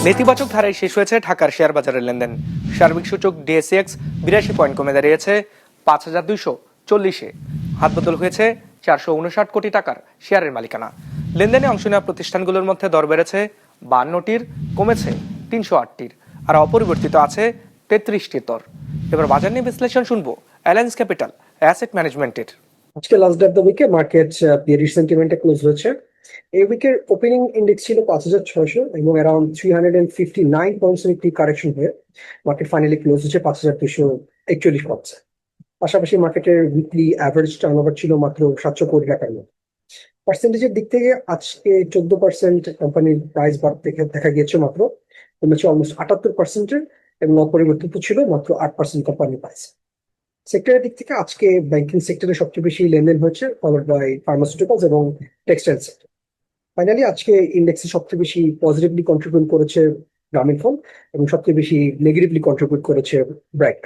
নেতিবাচক ধারায় শেষ হয়েছে ঢাকার শেয়ার বাজারের লেনদেন। সার্বিক সূচক ডিএসইএক্স 82 পয়েন্ট কমে দাঁড়িয়েছে 5240-এ। হাতবদল হয়েছে 459 কোটি টাকার শেয়ারের মালিকানা। লেনদেনে অংশ নেওয়া প্রতিষ্ঠানগুলোর মধ্যে দর বেড়েছে 52টির, কমেছে 308টির, আর অপরিবর্তিত আছে 33টির দর। এবার বাজার নিয়ে বিশ্লেষণ শুনবো অ্যালায়েন্স ক্যাপিটাল অ্যাসেট ম্যানেজমেন্টের। আজকে লাস্ট ডে অফ দ্য উইকে মার্কেট বিয়ারিশ সেন্টিমেন্টে ক্লোজ হয়েছে। এই উইকের ওপেনিং ইন্ডেক্স ছিল 5600 এবং অ্যারাউন্ড 359 পয়েন্টস একটি কারেকশন হয়ে মার্কেট ফাইনালি ক্লোজ হচ্ছে 5241 পয়েন্টস। পাশাপাশি মার্কেটের উইকলি অ্যাভারেজ টার্নওভার ছিল মাত্র 700 কোটি টাকার মতো। পার্সেন্টেজের দিক থেকে আজকে 14% কোম্পানির প্রাইস বাড়তে দেখা গিয়েছে, মাত্র কমেছে অলমোস্ট 78%-এর, এবং অপরিবর্তিত ছিল মাত্র 8% কোম্পানির প্রাইস। সেক্টরের দিক থেকে আজকে ব্যাংকিং সেক্টরে সবচেয়ে বেশি লেনদেন হয়েছে, ফলোড বাই ফার্মাসিউটিক্যালস এবং টেক্সটাইল সেক্টর। ফাইনালি আজকে ইন্ডেক্সে সবচেয়ে বেশি পজিটিভলি কন্ট্রিবিউট করেছে গ্রামীণ ফোন এবং সবচেয়ে বেশি নেগেটিভলি কন্ট্রিবিউট করেছে ব্র্যাক।